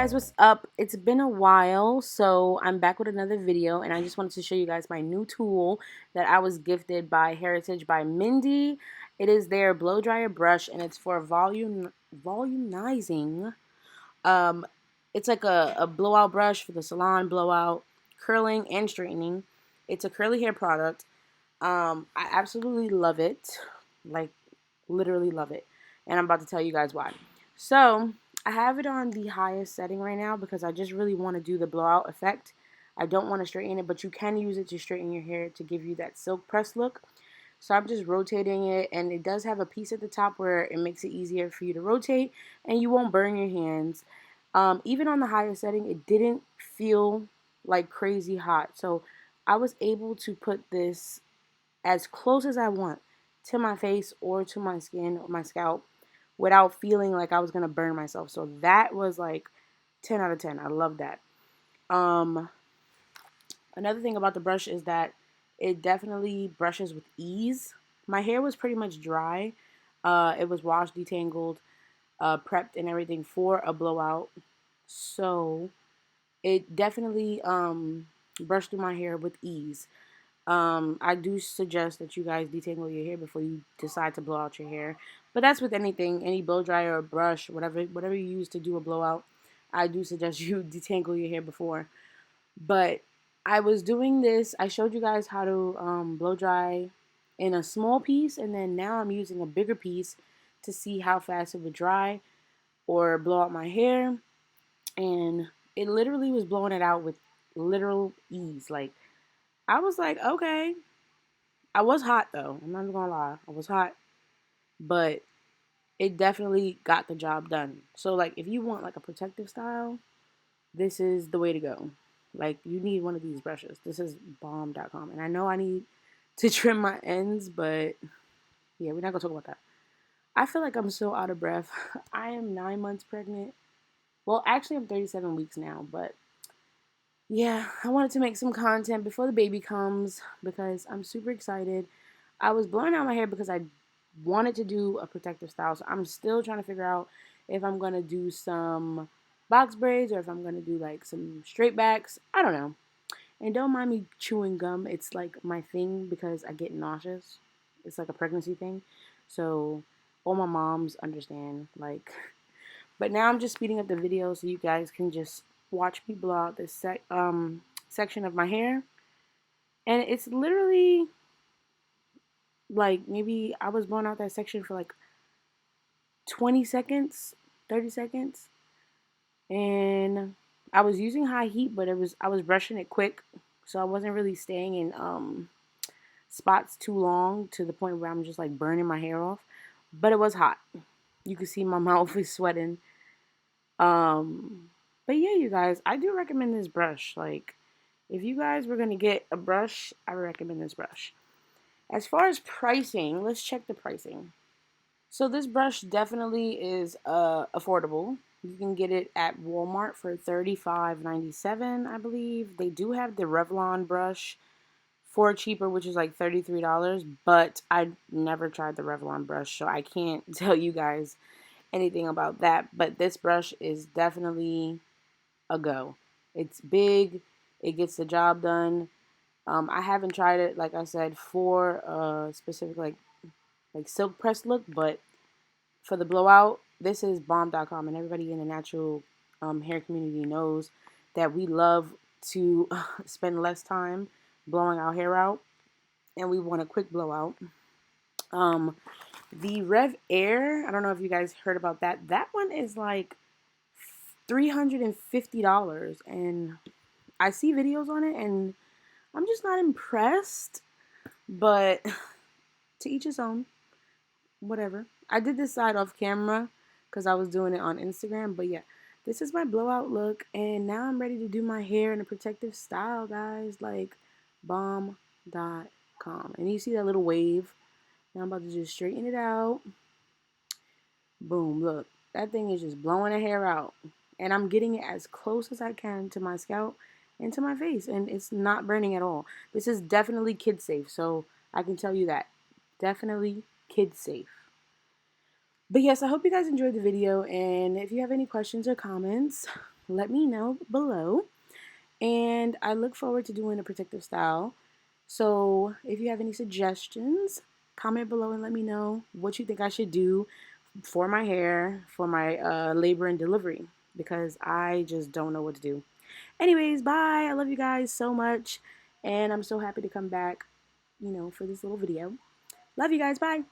guys, what's up? It's been a while, so I'm back with another video, and I just wanted to show you guys my new tool that I was gifted by Heritage by Mindy. It is their blow dryer brush, and it's for volumizing. Um, it's like a blowout brush for the salon, blowout, curling, and straightening. It's a curly hair product. I absolutely love it, like literally love it, and I'm about to tell you guys why. So I have it on the highest setting right now because I just really want to do the blowout effect. I don't want to straighten it, but you can use it to straighten your hair to give you that silk press look. So I'm just rotating it, and it does have a piece at the top where it makes it easier for you to rotate, and you won't burn your hands. Even on the higher setting, it didn't feel like crazy hot. So I was able to put this as close as I want to my face or to my skin or my scalp without feeling like I was going to burn myself. So that was like 10 out of 10. I love that. Um, Another thing about the brush is that it definitely brushes with ease. My hair was pretty much dry. It was washed, detangled, prepped, and everything for a blowout. So it definitely brushed through my hair with ease. I do suggest that you guys detangle your hair before you decide to blow out your hair. But that's with anything, any blow dryer or brush, whatever you use to do a blowout. I do suggest you detangle your hair before. But I was doing this. I showed you guys how to blow dry in a small piece, and then now I'm using a bigger piece to see how fast it would dry or blow out my hair. And it literally was blowing it out with literal ease. Like, I was like, okay. I was hot though. I'm not even gonna lie. I was hot, but it definitely got the job done. So like, if you want like a protective style, this is the way to go. Like, you need one of these brushes. This is bomb.com. And I know I need to trim my ends, but yeah, we're not gonna talk about that. I feel like I'm so out of breath. I am 9 months pregnant. Well, actually, I'm 37 weeks now, but yeah, I wanted to make some content before the baby comes because I'm super excited. I was blowing out my hair because I wanted to do a protective style. So I'm still trying to figure out if I'm going to do some box braids or if I'm going to do like some straight backs. I don't know. And don't mind me chewing gum. It's like my thing because I get nauseous. It's like a pregnancy thing. So all my moms understand. Like, but now I'm just speeding up the video so you guys can just watch me blow out this section of my hair. And it's literally like, maybe I was blowing out that section for like 20 seconds, 30 seconds. And I was using high heat, but I was brushing it quick. So I wasn't really staying in spots too long to the point where I'm just like burning my hair off. But it was hot. You can see my mouth is sweating. But yeah, you guys, I do recommend this brush. Like, if you guys were gonna get a brush, I would recommend this brush. As far as pricing, let's check the pricing. So this brush definitely is affordable. You can get it at Walmart for $35.97, I believe. They do have the Revlon brush for cheaper, which is like $33, but I never tried the Revlon brush, so I can't tell you guys anything about that. But this brush is definitely a go. It's big. It gets the job done. I haven't tried it, like I said, for a specific like silk press look, but for the blowout, this is bomb.com, and everybody in the natural hair community knows that we love to spend less time blowing our hair out, and we want a quick blowout. The Rev Air, I don't know if you guys heard about that. That one is like $350, and I see videos on it, and I'm just not impressed. But to each his own. Whatever. I did this side off camera because I was doing it on Instagram. But yeah, this is my blowout look, and now I'm ready to do my hair in a protective style, guys. Like, bomb.com. And you see that little wave. Now I'm about to just straighten it out. Boom, look. That thing is just blowing the hair out. And I'm getting it as close as I can to my scalp and to my face. And it's not burning at all. This is definitely kid safe. So I can tell you that. Definitely kid safe. But yes, I hope you guys enjoyed the video. And if you have any questions or comments, let me know below. And I look forward to doing a protective style. So if you have any suggestions, comment below and let me know what you think I should do for my hair, for my labor and delivery, because I just don't know what to do. Anyways, bye. I love you guys so much. And I'm so happy to come back, for this little video. Love you guys. Bye.